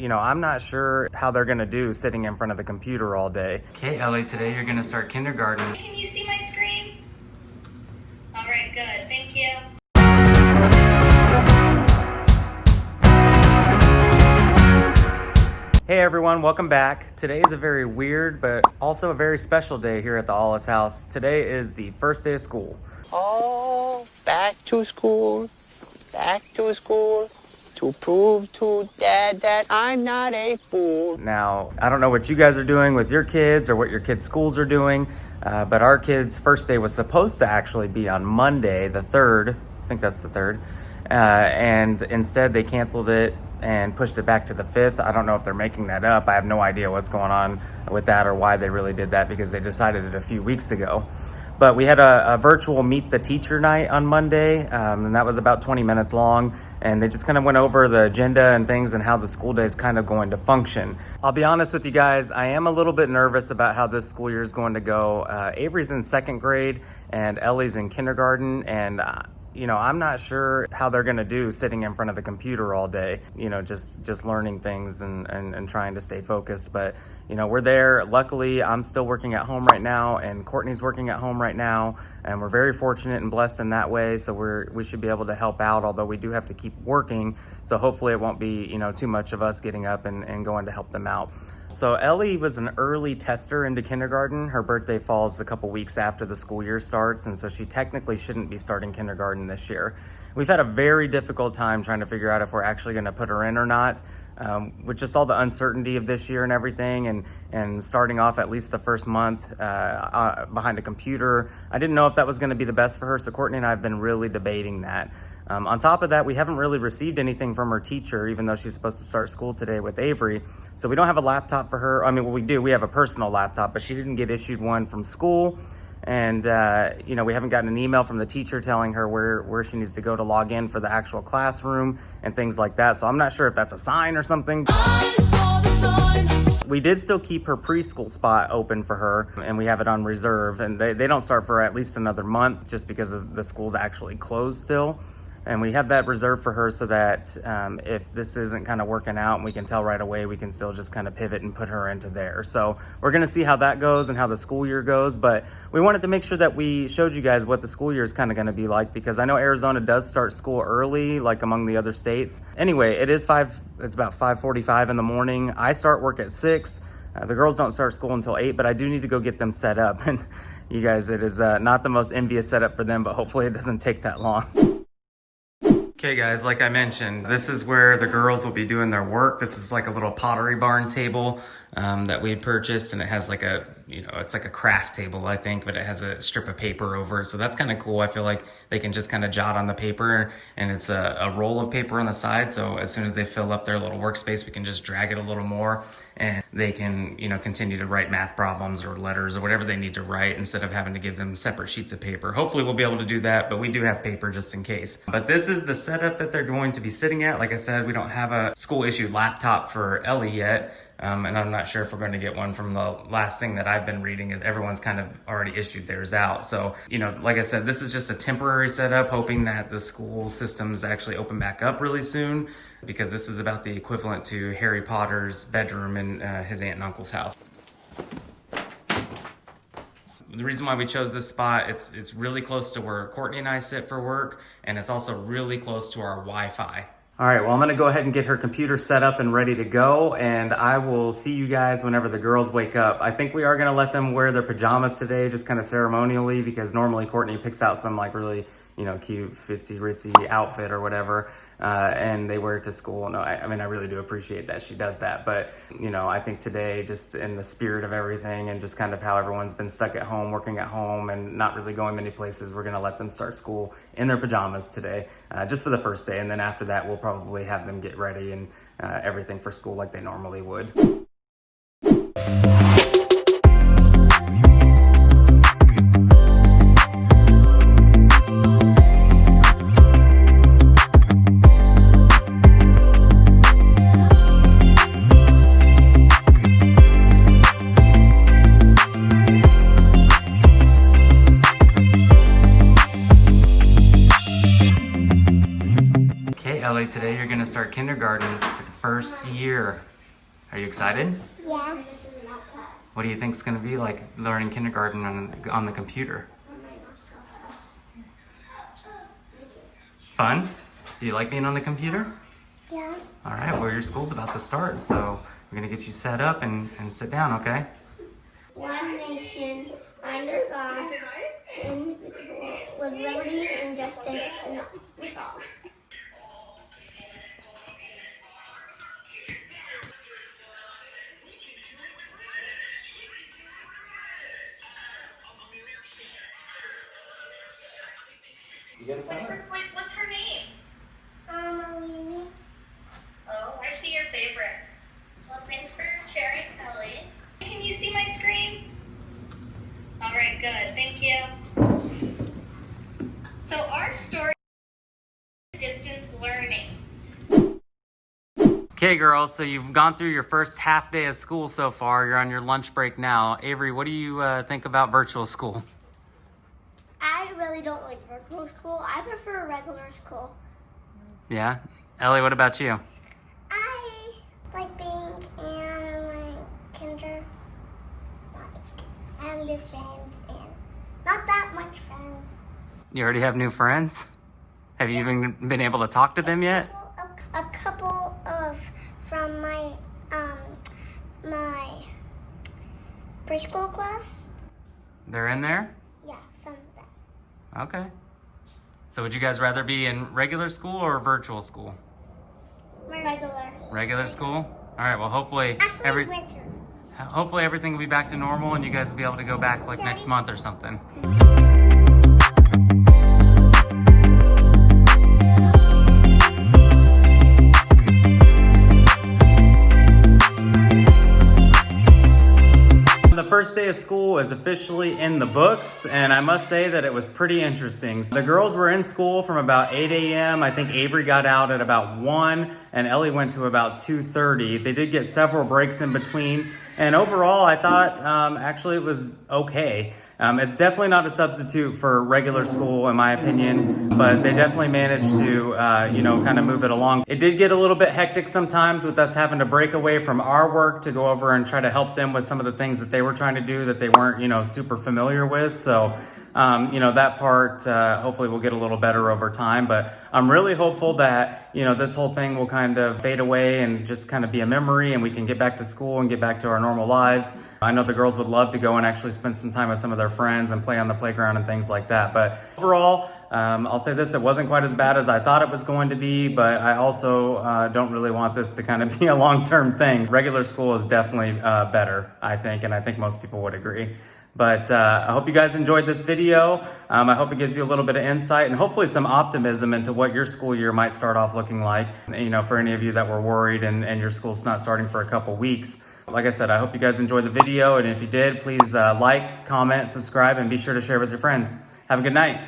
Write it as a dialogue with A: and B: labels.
A: I'm not sure how they're gonna do sitting in front of the computer all day. Okay, Ellie, today you're gonna start kindergarten.
B: Can you see my screen? All right, good. Thank you.
A: Hey everyone, welcome back. Today is a very weird but also a very special day here at the Allis house. Today is the first day of school.
C: Oh, back to school to prove to Dad that I'm not a fool.
A: Now, I don't know what you guys are doing with your kids or what your kids' schools are doing, but our kids' first day was supposed to actually be on Monday, the 3rd. I think that's the 3rd. And instead they canceled it and pushed it back to the 5th. I don't know if they're making that up. I have no idea what's going on with that or why they really did that, because they decided it a few weeks ago. But we had a virtual meet the teacher night on Monday, and that was about 20 minutes long. And they just kind of went over the agenda and things and how the school day is kind of going to function. I'll be honest with you guys, I am a little bit nervous about how this school year is going to go. Avery's in 2nd grade and Ellie's in kindergarten, and I'm not sure how they're gonna do sitting in front of the computer all day, just learning things and trying to stay focused. But, we're there. Luckily, I'm still working at home right now, and Courtney's working at home right now, and we're very fortunate and blessed in that way. So we should be able to help out, although we do have to keep working. So hopefully it won't be, too much of us getting up and going to help them out. So Ellie was an early tester into kindergarten. Her birthday falls a couple weeks after the school year starts, and so she technically shouldn't be starting kindergarten this year. We've had a very difficult time trying to figure out if we're actually going to put her in or not, with just all the uncertainty of this year and everything, and starting off at least the first month behind a computer. I didn't know if that was going to be the best for her, so Courtney and I have been really debating that. On top of that, we haven't really received anything from her teacher, even though she's supposed to start school today with Avery. So we don't have a laptop for her. I mean, well, we do. We have a personal laptop, but she didn't get issued one from school. And, we haven't gotten an email from the teacher telling her where she needs to go to log in for the actual classroom and things like that. So I'm not sure if that's a sign or something. We did still keep her preschool spot open for her, and we have it on reserve. And they don't start for at least another month just because of the school's actually closed still. And we have that reserved for her so that if this isn't kind of working out and we can tell right away, we can still just kind of pivot and put her into there. So we're going to see how that goes and how the school year goes. But we wanted to make sure that we showed you guys what the school year is kind of going to be like, because I know Arizona does start school early, like among the other states. Anyway, it's about 5:45 in the morning. I start work at 6. The girls don't start school until 8, but I do need to go get them set up. And you guys, it is not the most envious setup for them, but hopefully it doesn't take that long. Okay guys, like I mentioned, this is where the girls will be doing their work. This is like a little Pottery Barn table that we had purchased, and it has like it's like a craft table, I think, but it has a strip of paper over it. So that's kind of cool. I feel like they can just kind of jot on the paper, and it's a roll of paper on the side. So as soon as they fill up their little workspace, we can just drag it a little more, and they can, continue to write math problems or letters or whatever they need to write instead of having to give them separate sheets of paper. Hopefully we'll be able to do that, but we do have paper just in case. But this is the setup that they're going to be sitting at. Like I said, we don't have a school issued laptop for Ellie yet. And I'm not sure if we're going to get one. From the last thing that I've been reading is everyone's kind of already issued theirs out. So, like I said, this is just a temporary setup, hoping that the school systems actually open back up really soon, because this is about the equivalent to Harry Potter's bedroom in his aunt and uncle's house. The reason why we chose this spot, it's really close to where Courtney and I sit for work, and it's also really close to our Wi-Fi. All right, well, I'm gonna go ahead and get her computer set up and ready to go, and I will see you guys whenever the girls wake up. I think we are gonna let them wear their pajamas today, just kind of ceremonially, because normally Courtney picks out some like really, cute fitsy ritzy outfit or whatever, and they wear it to school. No, I mean, I really do appreciate that she does that, but I think today, just in the spirit of everything and just kind of how everyone's been stuck at home, working at home and not really going many places, we're gonna let them start school in their pajamas today, just for the first day. And then after that, we'll probably have them get ready and everything for school like they normally would. Ellie, today you're gonna start kindergarten with First year. Are you excited?
D: Yeah.
A: What do you think it's going to be like learning kindergarten on the computer? Fun? Do you like being on the computer?
D: Yeah.
A: All right, well, your school's about to start, so we're going to get you set up and sit down, okay?
D: One nation under God, indivisible, with liberty and justice with all.
B: What's her name?
D: Emily.
B: Oh, I see your favorite. Well, thanks for sharing, Ellie. Can you see my screen? All right, good. Thank you. So our story is distance learning.
A: Okay, girls, so you've gone through your first half day of school so far. You're on your lunch break now. Avery, what do you think about virtual school?
D: I really don't like virtual school. I prefer regular school.
A: Yeah? Ellie, what about you?
D: I like being in like kinder, and new friends, and not that much friends.
A: You already have new friends? Have you even been able to talk to them yet?
D: A couple of from my my preschool class.
A: They're in there?
D: Yeah, some of them.
A: Okay. So would you guys rather be in regular school or virtual school?
D: Regular.
A: Regular school? All right, well, hopefully
D: Actually, winter.
A: hopefully everything will be back to normal and you guys will be able to go back like next month or something. The first day of school is officially in the books, and I must say that it was pretty interesting. The girls were in school from about 8 a.m. I think Avery got out at about 1, and Ellie went to about 2:30. They did get several breaks in between, and overall, I thought actually it was okay. It's definitely not a substitute for regular school, in my opinion, but they definitely managed to, kind of move it along. It did get a little bit hectic sometimes with us having to break away from our work to go over and try to help them with some of the things that they were trying to do that they weren't, super familiar with. So, that part hopefully will get a little better over time. But I'm really hopeful that, this whole thing will kind of fade away and just kind of be a memory and we can get back to school and get back to our normal lives. I know the girls would love to go and actually spend some time with some of their friends and play on the playground and things like that. But overall, I'll say this, it wasn't quite as bad as I thought it was going to be, but I also don't really want this to kind of be a long-term thing. Regular school is definitely better, I think, and I think most people would agree. But I hope you guys enjoyed this video. I hope it gives you a little bit of insight and hopefully some optimism into what your school year might start off looking like. For any of you that were worried and your school's not starting for a couple weeks. Like I said, I hope you guys enjoyed the video. And if you did, please like, comment, subscribe, and be sure to share with your friends. Have a good night.